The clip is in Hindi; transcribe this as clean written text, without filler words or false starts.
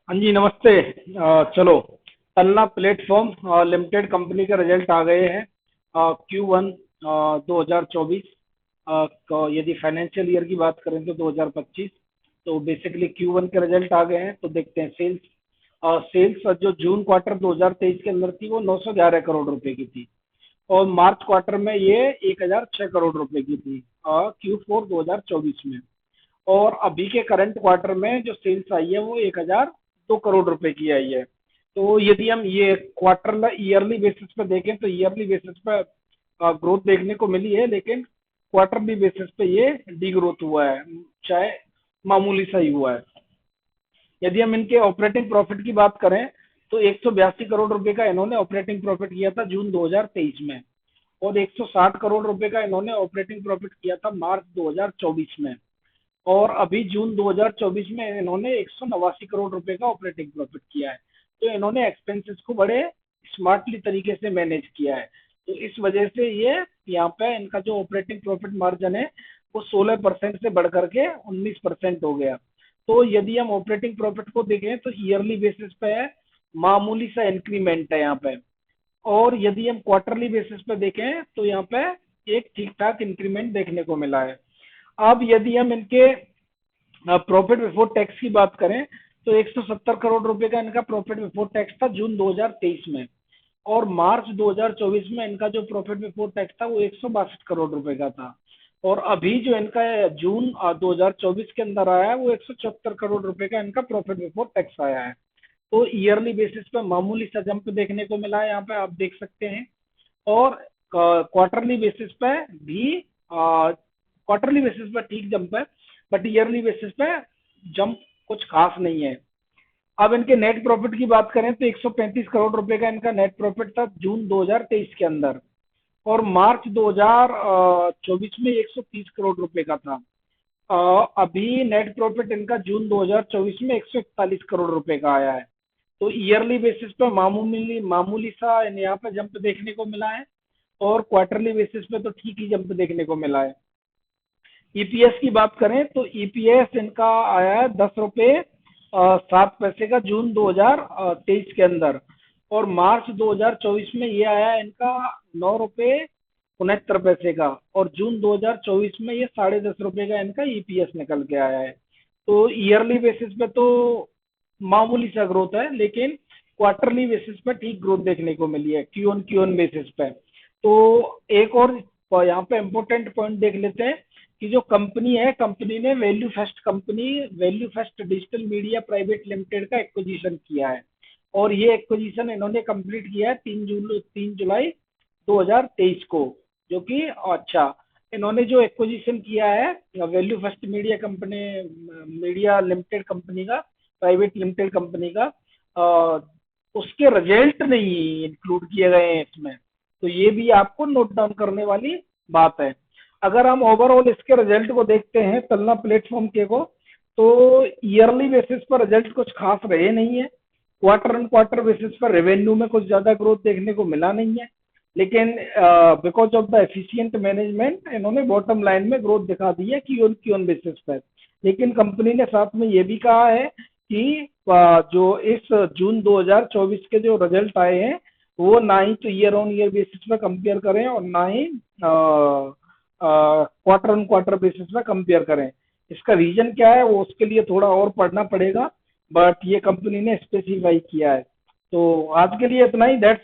हाँ जी, नमस्ते। चलो, तन्ना प्लेटफॉर्म लिमिटेड कंपनी के रिजल्ट आ गए हैं। Q1 2024। यदि फाइनेंशियल ईयर की बात करें तो 2025। तो बेसिकली Q1 के रिजल्ट आ गए हैं, तो देखते हैं। सेल्स जो जून क्वार्टर 2023 के अंदर थी वो 911 करोड़ रुपए की थी, और मार्च क्वार्टर में ये 1006 करोड़ रुपए की थी, Q4 2024 में। और अभी के करंट क्वार्टर में जो सेल्स आई है वो 1002 करोड़ रुपए की आई है। तो यदि हम ये क्वार्टर ईयरली बेसिस पे देखें तो ईयरली बेसिस पे ग्रोथ देखने को मिली है, लेकिन क्वार्टरली बेसिस पे ये डी ग्रोथ हुआ है, चाहे मामूली सा ही हुआ है। यदि हम इनके ऑपरेटिंग प्रॉफिट की बात करें तो 182 करोड़ रुपए का इन्होंने ऑपरेटिंग प्रॉफिट किया था जून 2023 में, और 160 करोड़ रुपए का इन्होंने ऑपरेटिंग प्रॉफिट किया था मार्च 2024 में। और अभी जून 2024 में इन्होंने 189 करोड़ रुपए का ऑपरेटिंग प्रॉफिट किया है। तो इन्होंने एक्सपेंसेस को बड़े स्मार्टली तरीके से मैनेज किया है। तो इस वजह से ये यहाँ पे इनका जो ऑपरेटिंग प्रॉफिट मार्जिन है वो 16% से बढ़कर के 19% हो गया। तो यदि हम ऑपरेटिंग प्रॉफिट को देखें तो ईयरली बेसिस पे है, मामूली सा इंक्रीमेंट है यहाँ पे। और यदि हम क्वार्टरली बेसिस पे देखें तो यहाँ पे एक ठीक ठाक इंक्रीमेंट देखने को मिला है। अब यदि हम इनके प्रॉफिट बिफोर टैक्स की बात करें तो 170 करोड़ रुपए का इनका प्रॉफिट बिफोर टैक्स था जून 2023 में, और मार्च 2024 में इनका जो प्रॉफिट बिफोर टैक्स था वो 162 करोड़ रुपए का था। और अभी जो इनका जून 2024 के अंदर आया है वो 174 करोड़ रुपए का इनका प्रॉफिट बिफोर टैक्स आया है। तो ईयरली बेसिस पे मामूली सा जंप देखने को मिला है, यहाँ पे आप देख सकते हैं। और क्वार्टरली बेसिस पे भी क्वार्टरली बेसिस पे ठीक जंप है, बट ईयरली बेसिस पे जंप कुछ खास नहीं है। अब इनके नेट प्रॉफिट की बात करें तो 135 करोड़ रुपए का इनका नेट प्रॉफिट था जून 2023 के अंदर, और मार्च 2024 में 130 करोड़ रुपए का था। अभी नेट प्रॉफिट इनका जून 2024 में 141 करोड़ रुपए का आया है। तो ईयरली बेसिस पे मामूली मामूली सा यहाँ पे जंप देखने को मिला है, और क्वार्टरली बेसिस पे तो ठीक ही जंप देखने को मिला है। ईपीएस की बात करें तो ईपीएस इनका आया है 10 रुपये 7 पैसे का जून 2023 के अंदर, और मार्च 2024 में ये आया है इनका 9 रुपये 69 पैसे का, और जून 2024 में ये 10.5 रुपए का इनका ईपीएस निकल के आया है। तो ईयरली बेसिस पे तो मामूली सा ग्रोथ है, लेकिन क्वार्टरली बेसिस पे ठीक ग्रोथ देखने को मिली है क्यू ऑन बेसिस पे। तो एक और यहाँ पे इम्पोर्टेंट पॉइंट देख लेते हैं कि जो कंपनी है, कंपनी ने value first digital media private limited का एक्विजिशन किया है, और ये एक्विजिशन इन्होंने कंप्लीट किया है 3 जुलाई 2023 को। जो कि अच्छा, इन्होंने जो एक्विजिशन किया है value first media limited company का, प्राइवेट लिमिटेड कंपनी का, अ, उसके रिजल्ट नहीं इंक्लूड किए गए हैं इसमें। तो ये भी आपको नोट डाउन करने वाली बात है। अगर हम ओवरऑल इसके रिजल्ट को देखते हैं तलना प्लेटफॉर्म के को, तो ईयरली बेसिस पर रिजल्ट कुछ खास रहे नहीं है। क्वार्टर एंड क्वार्टर बेसिस पर रेवेन्यू में कुछ ज्यादा ग्रोथ देखने को मिला नहीं है, लेकिन because of the efficient management इन्होंने बॉटम लाइन में ग्रोथ दिखा दी है की ऑन बेसिस पर। लेकिन कंपनी ने साथ में ये भी कहा है कि जो इस जून 2024 के जो रिजल्ट आए हैं वो ना ही तो ईयर ऑन ईयर बेसिस पे कंपेयर करें, और ना ही क्वार्टर ऑन क्वार्टर बेसिस पे कंपेयर करें। इसका रीजन क्या है वो उसके लिए थोड़ा और पढ़ना पड़ेगा, बट ये कंपनी ने स्पेसिफाई किया है। तो आज के लिए इतना ही, दैट्स